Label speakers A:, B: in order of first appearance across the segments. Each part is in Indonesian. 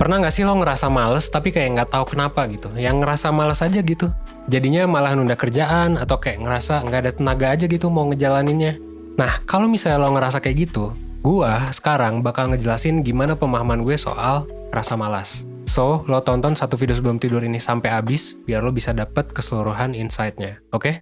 A: Pernah nggak sih lo ngerasa males tapi kayak nggak tahu kenapa gitu? Yang ngerasa males aja gitu. Jadinya malah nunda kerjaan atau kayak ngerasa nggak ada tenaga aja gitu mau ngejalaninnya. Nah, kalau misalnya lo ngerasa kayak gitu, gua sekarang bakal ngejelasin gimana pemahaman gue soal rasa malas. So, lo tonton satu video sebelum tidur ini sampai habis biar lo bisa dapet keseluruhan insight-nya, oke?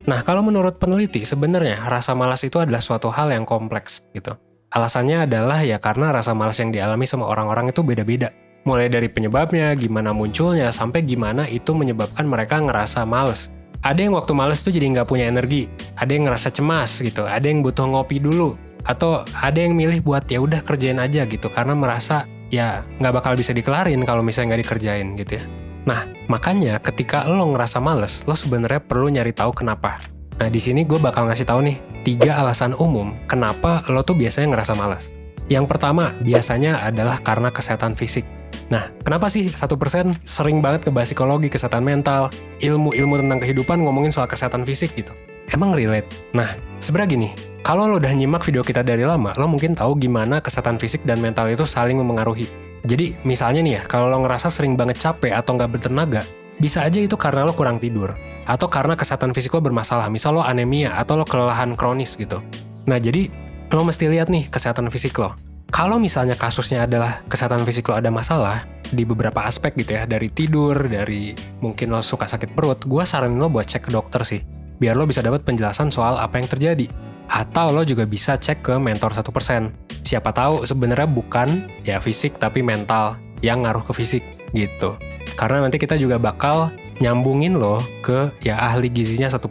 A: Nah, kalau menurut peneliti, sebenarnya rasa malas itu adalah suatu hal yang kompleks gitu. Alasannya adalah ya karena rasa malas yang dialami sama orang-orang itu beda-beda. Mulai dari penyebabnya, gimana munculnya, sampai gimana itu menyebabkan mereka ngerasa males. Ada yang waktu males tuh jadi nggak punya energi, ada yang ngerasa cemas gitu, ada yang butuh ngopi dulu, atau ada yang milih buat ya udah kerjain aja gitu karena merasa ya nggak bakal bisa dikelarin kalau misalnya nggak dikerjain gitu ya. Nah, makanya ketika lo ngerasa males, lo sebenarnya perlu nyari tahu kenapa. Nah, di sini gue bakal ngasih tahu nih 3 alasan umum kenapa lo tuh biasanya ngerasa malas. Yang pertama, biasanya adalah karena kesehatan fisik. Nah, kenapa sih 1% sering banget ngebahas psikologi, kesehatan mental, ilmu-ilmu tentang kehidupan ngomongin soal kesehatan fisik gitu? Emang relate? Nah, sebenarnya gini, kalau lo udah nyimak video kita dari lama, lo mungkin tahu gimana kesehatan fisik dan mental itu saling memengaruhi. Jadi, misalnya nih ya, kalau lo ngerasa sering banget capek atau nggak bertenaga, bisa aja itu karena lo kurang tidur. Atau karena kesehatan fisik lo bermasalah, misal lo anemia atau lo kelelahan kronis gitu. Nah, jadi lo mesti lihat nih kesehatan fisik lo. Kalau misalnya kasusnya adalah kesehatan fisik lo ada masalah, di beberapa aspek gitu ya, dari tidur, dari mungkin lo suka sakit perut, gue saranin lo buat cek ke dokter sih. Biar lo bisa dapat penjelasan soal apa yang terjadi. Atau lo juga bisa cek ke mentor 1%. Siapa tahu sebenarnya bukan ya fisik tapi mental yang ngaruh ke fisik gitu. Karena nanti kita juga bakal nyambungin lo ke ya ahli gizinya 1%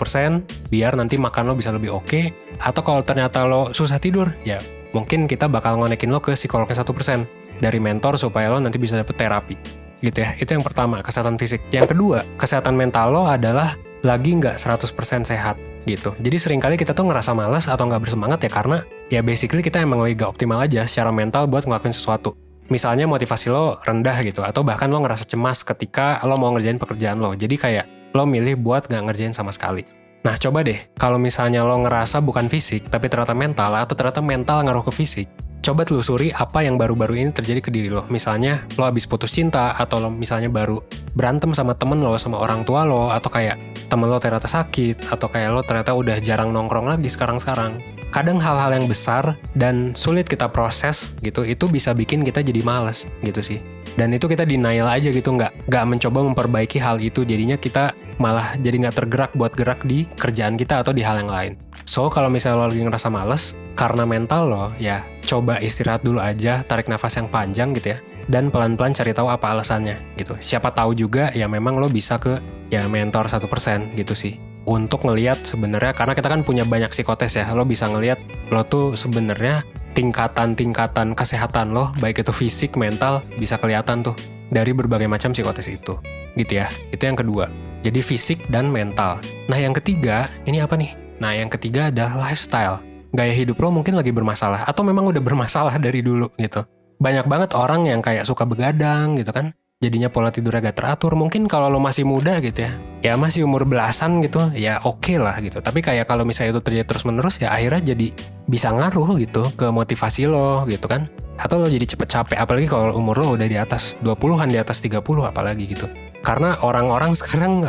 A: biar nanti makan lo bisa lebih oke. Atau kalau ternyata lo susah tidur, ya mungkin kita bakal ngonekin lo ke psikolognya 1% dari mentor supaya lo nanti bisa dapet terapi. Gitu ya, itu yang pertama, kesehatan fisik. Yang kedua, kesehatan mental lo adalah lagi nggak 100% sehat gitu. Jadi seringkali kita tuh ngerasa malas atau nggak bersemangat ya karena ya basically kita emang lagi gak optimal aja secara mental buat ngelakuin sesuatu. Misalnya motivasi lo rendah gitu, atau bahkan lo ngerasa cemas ketika lo mau ngerjain pekerjaan lo. Jadi kayak lo milih buat nggak ngerjain sama sekali. Nah coba deh, kalau misalnya lo ngerasa bukan fisik tapi ternyata mental, atau ternyata mental ngaruh ke fisik, coba telusuri apa yang baru-baru ini terjadi ke diri lo. Misalnya, lo habis putus cinta, atau lo misalnya baru berantem sama temen lo, sama orang tua lo, atau kayak temen lo ternyata sakit, atau kayak lo ternyata udah jarang nongkrong lagi sekarang-sekarang. Kadang hal-hal yang besar dan sulit kita proses gitu, itu bisa bikin kita jadi malas gitu sih. Dan itu kita denial aja gitu, nggak mencoba memperbaiki hal itu, jadinya kita malah jadi nggak tergerak buat gerak di kerjaan kita atau di hal yang lain. So, kalau misalnya lo lagi ngerasa males, karena mental lo, ya coba istirahat dulu aja, tarik nafas yang panjang gitu ya, dan pelan-pelan cari tahu apa alasannya gitu. Siapa tahu juga ya memang lo bisa ke ya mentor 1% gitu sih. Untuk ngelihat sebenarnya, karena kita kan punya banyak psikotes ya, lo bisa ngelihat lo tuh sebenarnya tingkatan-tingkatan kesehatan lo, baik itu fisik, mental, bisa kelihatan tuh dari berbagai macam psikotes itu. Gitu ya, itu yang kedua. Jadi fisik dan mental. Nah yang ketiga, ini apa nih? Nah yang ketiga adalah lifestyle. Gaya hidup lo mungkin lagi bermasalah, atau memang udah bermasalah dari dulu gitu. Banyak banget orang yang kayak suka begadang gitu kan, jadinya pola tidurnya gak teratur. Mungkin kalau lo masih muda gitu ya masih umur belasan gitu, ya oke lah gitu. Tapi kayak kalau misalnya itu terjadi terus-menerus, ya akhirnya jadi bisa ngaruh gitu ke motivasi lo gitu kan. Atau lo jadi cepet capek, apalagi kalau umur lo udah di atas 20-an, di atas 30 apalagi gitu. Karena orang-orang sekarang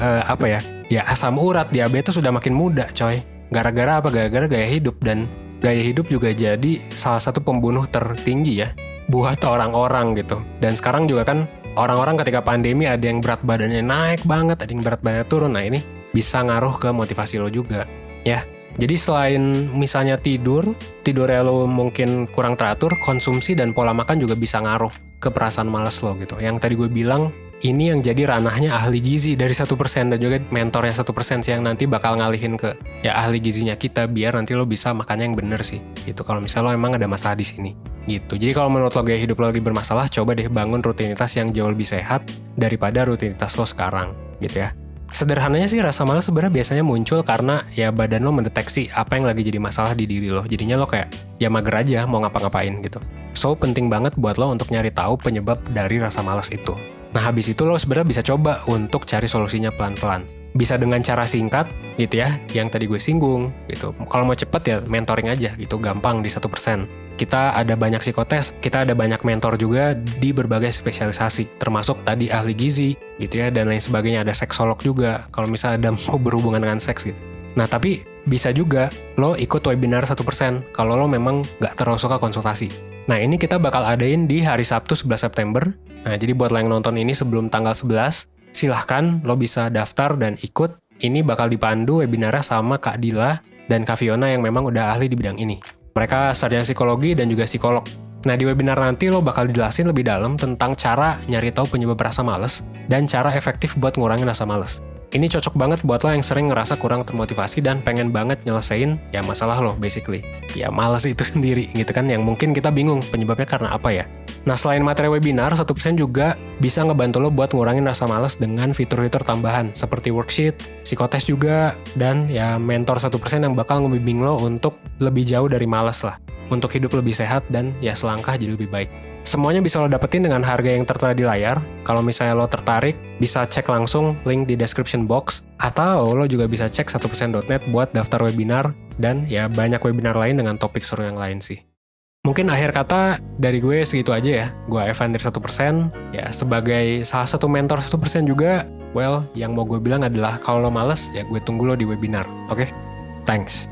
A: ya asam urat, diabetes sudah makin muda coy. Gara-gara apa? Gara-gara gaya hidup. Dan gaya hidup juga jadi salah satu pembunuh tertinggi ya buat orang-orang gitu. Dan sekarang juga kan orang-orang ketika pandemi ada yang berat badannya naik banget, ada yang berat badannya turun. Nah ini bisa ngaruh ke motivasi lo juga ya. Jadi selain misalnya tidurnya lo mungkin kurang teratur, konsumsi dan pola makan juga bisa ngaruh ke perasaan malas lo gitu. Yang tadi gue bilang, ini yang jadi ranahnya ahli gizi dari 1% dan juga mentornya 1% sih yang nanti bakal ngalihin ke ya ahli gizinya kita biar nanti lo bisa makannya yang bener sih gitu. Kalau misalnya lo emang ada masalah di sini gitu. Jadi kalau menurut lo gaya hidup lo lagi bermasalah, coba deh bangun rutinitas yang jauh lebih sehat daripada rutinitas lo sekarang gitu ya. Sederhananya sih rasa malas sebenarnya biasanya muncul karena ya badan lo mendeteksi apa yang lagi jadi masalah di diri lo. Jadinya lo kayak ya mager aja mau ngapa-ngapain gitu. So penting banget buat lo untuk nyari tahu penyebab dari rasa malas itu. Nah habis itu lo sebenarnya bisa coba untuk cari solusinya pelan-pelan. Bisa dengan cara singkat gitu ya, yang tadi gue singgung gitu. Kalau mau cepet ya mentoring aja gitu, gampang di 1%. Kita ada banyak psikotes, kita ada banyak mentor juga di berbagai spesialisasi, termasuk tadi ahli gizi gitu ya, dan lain sebagainya, ada seksolog juga kalau misalnya ada mau berhubungan dengan seks gitu. Nah tapi bisa juga lo ikut webinar 1% kalau lo memang nggak terlalu suka konsultasi. Nah ini kita bakal adain di hari Sabtu 11 September. Nah jadi buat lo yang nonton ini sebelum tanggal 11, silahkan lo bisa daftar dan ikut. Ini bakal dipandu webinarnya sama Kak Dila dan Kak Fiona yang memang udah ahli di bidang ini. Mereka sarjana psikologi dan juga psikolog. Nah di webinar nanti lo bakal dijelasin lebih dalam tentang cara nyari tahu penyebab rasa malas dan cara efektif buat ngurangin rasa malas. Ini cocok banget buat lo yang sering ngerasa kurang termotivasi dan pengen banget nyelesain ya masalah lo basically. Ya malas itu sendiri gitu kan, yang mungkin kita bingung penyebabnya karena apa ya. Nah selain materi webinar, 1% juga bisa ngebantu lo buat ngurangin rasa malas dengan fitur-fitur tambahan seperti worksheet, psikotes juga, dan ya mentor 1% yang bakal ngebimbing lo untuk lebih jauh dari malas lah. Untuk hidup lebih sehat dan ya selangkah jadi lebih baik. Semuanya bisa lo dapetin dengan harga yang tertera di layar. Kalau misalnya lo tertarik, bisa cek langsung link di description box. Atau lo juga bisa cek 1%.net buat daftar webinar. Dan ya banyak webinar lain dengan topik seru yang lain sih. Mungkin akhir kata dari gue segitu aja ya. Gue Evan dari 1%. Ya sebagai salah satu mentor 1% juga, well, yang mau gue bilang adalah kalau lo males, ya gue tunggu lo di webinar. Oke? Thanks.